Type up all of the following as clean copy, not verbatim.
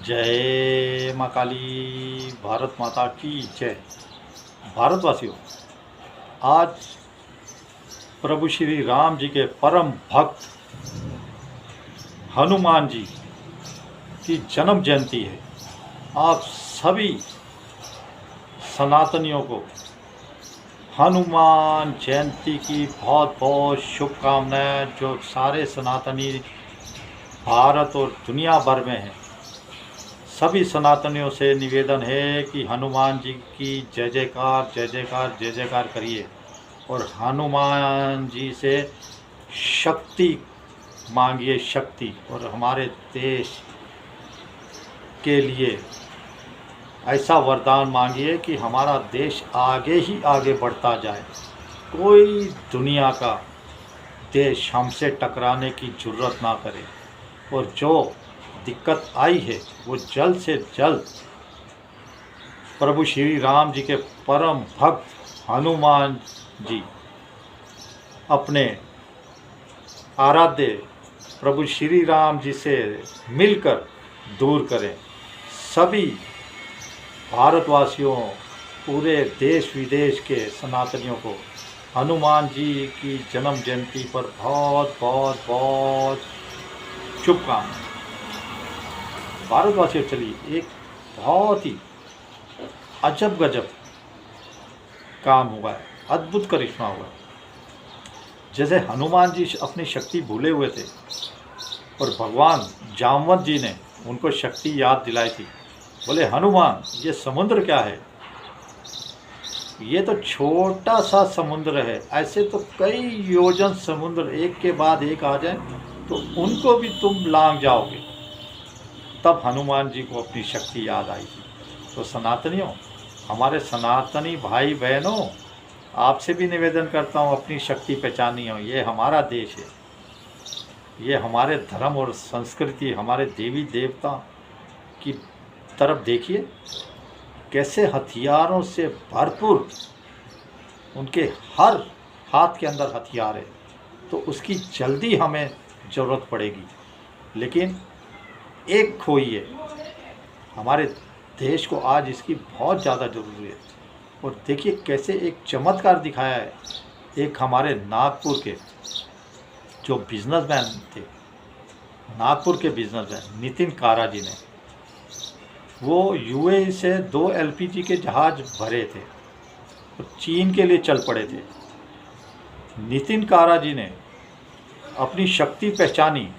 जय माँ काली। भारत माता की जय। भारतवासियों, आज प्रभु श्री राम जी के परम भक्त हनुमान जी की जन्म जयंती है। आप सभी सनातनियों को हनुमान जयंती की बहुत बहुत शुभकामनाएं। जो सारे सनातनी भारत और दुनिया भर में हैं, सभी सनातनियों से निवेदन है कि हनुमान जी की जय जयकार जय जयकार जय जयकार करिए और हनुमान जी से शक्ति मांगिए, शक्ति। और हमारे देश के लिए ऐसा वरदान मांगिए कि हमारा देश आगे ही आगे बढ़ता जाए। कोई दुनिया का देश हमसे टकराने की जरूरत ना करे और जो दिक्कत आई है वो जल्द से जल्द प्रभु श्री राम जी के परम भक्त हनुमान जी अपने आराध्य प्रभु श्री राम जी से मिलकर दूर करें। सभी भारतवासियों, पूरे देश विदेश के सनातनियों को हनुमान जी की जन्म जयंती पर बहुत बहुत बहुत शुभकामनाएं। भारतवासियों, चलिए एक बहुत ही अजब गजब काम हुआ है, अद्भुत करिश्मा हुआ है। जैसे हनुमान जी अपनी शक्ति भूले हुए थे और भगवान जामवंत जी ने उनको शक्ति याद दिलाई थी। बोले, हनुमान, ये समुद्र क्या है? ये तो छोटा सा समुद्र है, ऐसे तो कई योजन समुद्र एक के बाद एक आ जाए तो उनको भी तुम लांघ जाओगे। तब हनुमान जी को अपनी शक्ति याद आई थी। तो सनातनियों, हमारे सनातनी भाई बहनों, आपसे भी निवेदन करता हूँ, अपनी शक्ति पहचानिए। ये हमारा देश है, ये हमारे धर्म और संस्कृति, हमारे देवी देवता की तरफ देखिए, कैसे हथियारों से भरपूर, उनके हर हाथ के अंदर हथियार है। तो उसकी जल्दी हमें ज़रूरत पड़ेगी, लेकिन एक खोई है। हमारे देश को आज इसकी बहुत ज़्यादा ज़रूरी है। और देखिए कैसे एक चमत्कार दिखाया है। एक हमारे नागपुर के जो बिजनेसमैन थे, नागपुर के बिजनेसमैन नितिन कारा जी ने, वो यूएई से 2 एलपीजी के जहाज़ भरे थे और चीन के लिए चल पड़े थे। नितिन कारा जी ने अपनी शक्ति पहचानी,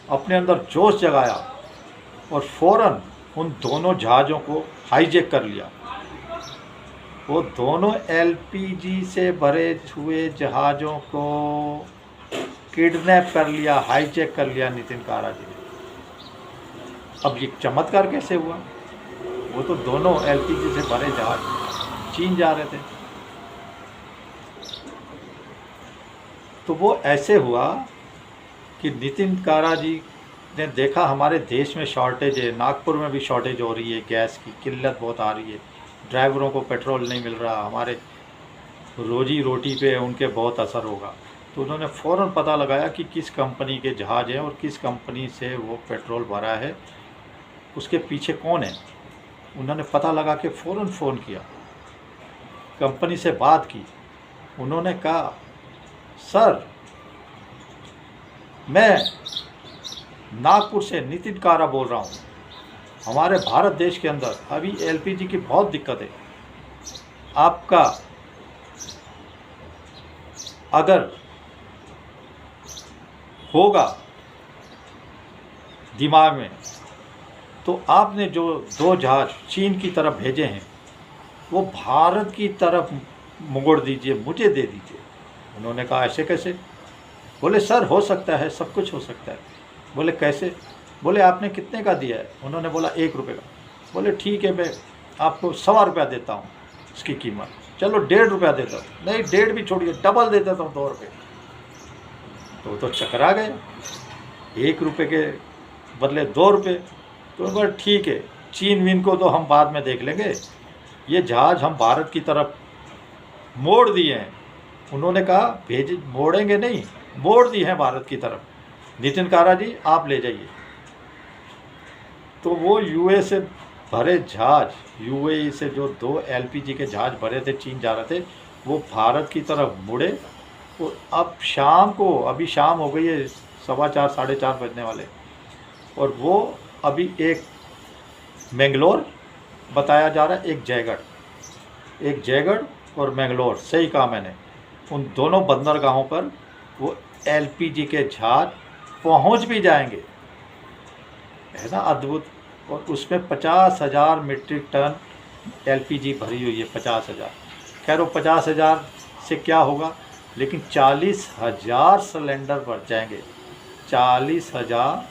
अपने अंदर जोश जगाया और फ़ौरन उन दोनों जहाज़ों को हाईजैक कर लिया। वो दोनों एलपीजी से भरे हुए जहाज़ों को किडनैप कर लिया, हाईजैक कर लिया नितिन कारा जी ने। अब ये चमत्कार कैसे हुआ? वो तो दोनों एलपीजी से भरे जहाज चीन जा रहे थे। तो वो ऐसे हुआ कि नितिन कारा जी ने देखा हमारे देश में शॉर्टेज है, नागपुर में भी शॉर्टेज हो रही है, गैस की किल्लत बहुत आ रही है, ड्राइवरों को पेट्रोल नहीं मिल रहा, हमारे रोजी रोटी पे उनके बहुत असर होगा। तो उन्होंने फ़ौरन पता लगाया कि किस कंपनी के जहाज़ हैं और किस कंपनी से वो पेट्रोल भरा है, उसके पीछे कौन है। उन्होंने पता लगा के फ़ौरन फ़ोन किया, कंपनी से बात की। उन्होंने कहा, सर, मैं नागपुर से नितिन कारा बोल रहा हूँ। हमारे भारत देश के अंदर अभी एलपीजी की बहुत दिक्कत है। आपका अगर होगा दिमाग में तो आपने जो 2 जहाज चीन की तरफ भेजे हैं वो भारत की तरफ मोड़ दीजिए, मुझे दे दीजिए। उन्होंने कहा, ऐसे कैसे? बोले, सर, हो सकता है, सब कुछ हो सकता है। बोले, कैसे? बोले, आपने कितने का दिया है? उन्होंने बोला, 1 रुपये का। बोले, ठीक है, मैं आपको 1.25 रुपया देता हूँ इसकी कीमत। चलो 1.5 रुपया देता हूँ। नहीं, 1.5 भी छोड़िए, डबल दे देता हूँ, 2 रुपये। तो चकरा गए, 1 रुपये के बदले 2 रुपये। तो बोले, ठीक है, चीन वीन को तो हम बाद में देख लेंगे, ये जहाज़ हम भारत की तरफ मोड़ दिए हैं। उन्होंने कहा, भेज मोड़ेंगे नहीं, मोड़ दिए हैं भारत की तरफ। नितिन कारा जी, आप ले जाइए। तो वो यूए से भरे जहाज, यूएई से जो 2 एलपीजी के जहाज भरे थे, चीन जा रहे थे, वो भारत की तरफ मुड़े। और अब शाम को, अभी शाम हो गई है, 4:15 4:30 बजने वाले, और वो अभी एक मैंगलोर बताया जा रहा है, एक जयगढ़ और मैंगलोर, सही कहा मैंने, उन दोनों बंदरगाहों पर वो एलपीजी के जहाज पहुंच भी जाएंगे। है ना अद्भुत। और उसमें 50,000 मीट्रिक टन एलपीजी भरी हुई है, 50,000। खैर वो 50,000 से क्या होगा, लेकिन 40,000 सिलेंडर भर जाएंगे, 40,000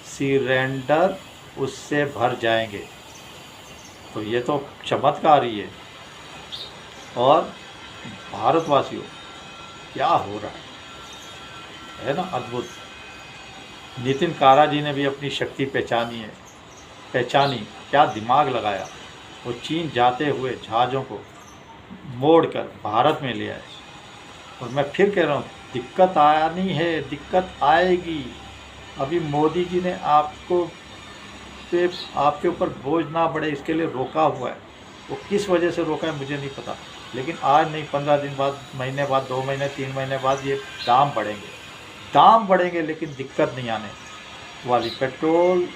सिलेंडर उससे भर जाएंगे। तो ये तो चमत्कार ही है। और भारतवासियों, क्या हो रहा है ना अद्भुत। नितिन कारा जी ने भी अपनी शक्ति पहचानी, क्या दिमाग लगाया। वो चीन जाते हुए जहाज़ों को मोड़कर भारत में ले आए। और मैं फिर कह रहा हूँ, दिक्कत आनी है, दिक्कत आएगी। अभी मोदी जी ने आपके ऊपर बोझ ना बढ़े इसके लिए रोका हुआ है। वो किस वजह से रोका है मुझे नहीं पता, लेकिन आज नहीं, 15 दिन बाद, महीने बाद, 2 महीने 3 महीने बाद ये दाम बढ़ेंगे, लेकिन दिक्कत नहीं आने वाली। पेट्रोल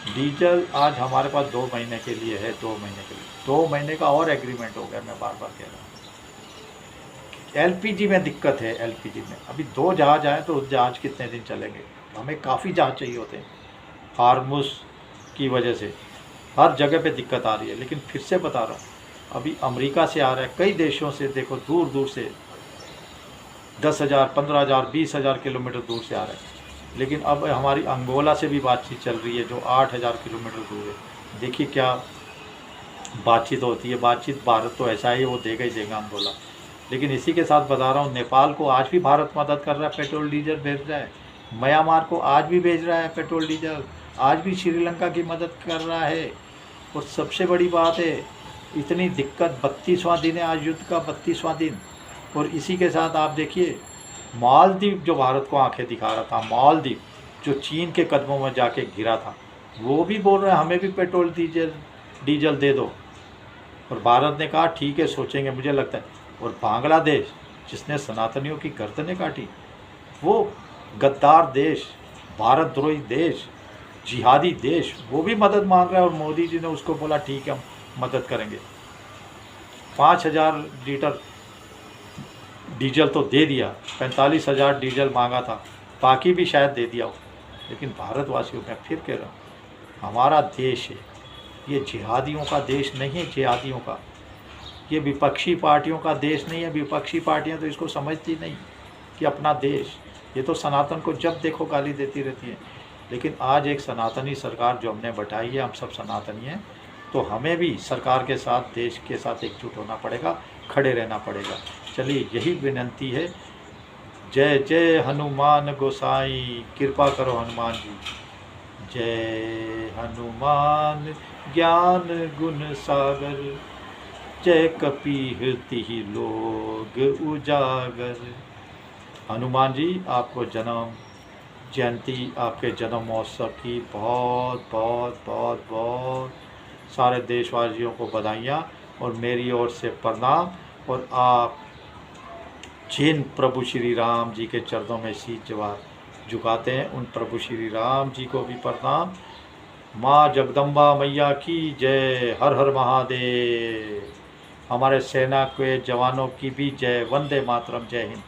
डीजल आज हमारे पास 2 महीने के लिए है, 2 महीने के लिए, 2 महीने का और एग्रीमेंट हो गया। मैं बार बार कह रहा हूँ, एलपीजी में दिक्कत है। एलपीजी में अभी 2 जहाज आए, तो उस जहाज कितने दिन चलेंगे? हमें काफ़ी जहाज चाहिए होते हैं। हार्मुस की वजह से हर जगह पे दिक्कत आ रही है। लेकिन फिर से बता रहा हूँ, अभी अमेरिका से आ रहा है, कई देशों से, देखो दूर दूर से 10,000, 15,000, 20,000 किलोमीटर दूर से आ रहा है। लेकिन अब हमारी अंगोला से भी बातचीत चल रही है, जो 8,000 किलोमीटर दूर है। देखिए क्या बातचीत होती है। बातचीत भारत तो ऐसा ही, वो देगा ही देगा अंगोला। लेकिन इसी के साथ बता रहा हूँ, नेपाल को आज भी भारत मदद कर रहा है, पेट्रोल डीजल भेज रहा है। म्यांमार को आज भी भेज रहा है पेट्रोल डीजल। आज भी श्रीलंका की मदद कर रहा है। और सबसे बड़ी बात है, इतनी दिक्कत, 32वां दिन है आज, युद्ध का 32वां दिन। और इसी के साथ आप देखिए, मालदीव जो भारत को आंखें दिखा रहा था, मालदीव जो चीन के कदमों में जाके गिरा था, वो भी बोल रहे हैं हमें भी पेट्रोल डीजल दे दो। और भारत ने कहा ठीक है, सोचेंगे, मुझे लगता है। और बांग्लादेश, जिसने सनातनियों की गर्दनें काटी, वो गद्दार देश, भारतद्रोही देश, जिहादी देश, वो भी मदद मांग रहा है। और मोदी जी ने उसको बोला ठीक है, हम मदद करेंगे। 5,000 लीटर डीजल तो दे दिया, 45,000 डीजल मांगा था, बाकी भी शायद दे दिया हो। लेकिन भारतवासियों, मैं फिर कह रहा हूँ, हमारा देश है, ये जिहादियों का देश नहीं है। जिहादियों का, ये विपक्षी पार्टियों का देश नहीं है। विपक्षी पार्टियां तो इसको समझती नहीं कि अपना देश। ये तो सनातन को जब देखो गाली देती रहती है। लेकिन आज एक सनातनी सरकार जो हमने बैठाई है, हम सब सनातनी हैं, तो हमें भी सरकार के साथ, देश के साथ एकजुट होना पड़ेगा, खड़े रहना पड़ेगा। चलिए, यही विनंती है। जय जय हनुमान गोसाई, कृपा करो हनुमान जी। जय हनुमान ज्ञान गुण सागर, जय कपीहति लोग उजागर। हनुमान जी, आपको जन्म जयंती, आपके जन्म महोत्सव की बहुत बहुत बहुत बहुत सारे देशवासियों को बधाइयाँ और मेरी ओर से प्रणाम। और आप जिन प्रभु श्री राम जी के चरणों में शीश झुकाते हैं, उन प्रभु श्री राम जी को भी प्रणाम। माँ जगदम्बा मैया की जय। हर हर महादेव। हमारे सेना के जवानों की भी जय। वंदे मातरम। जय हिंद।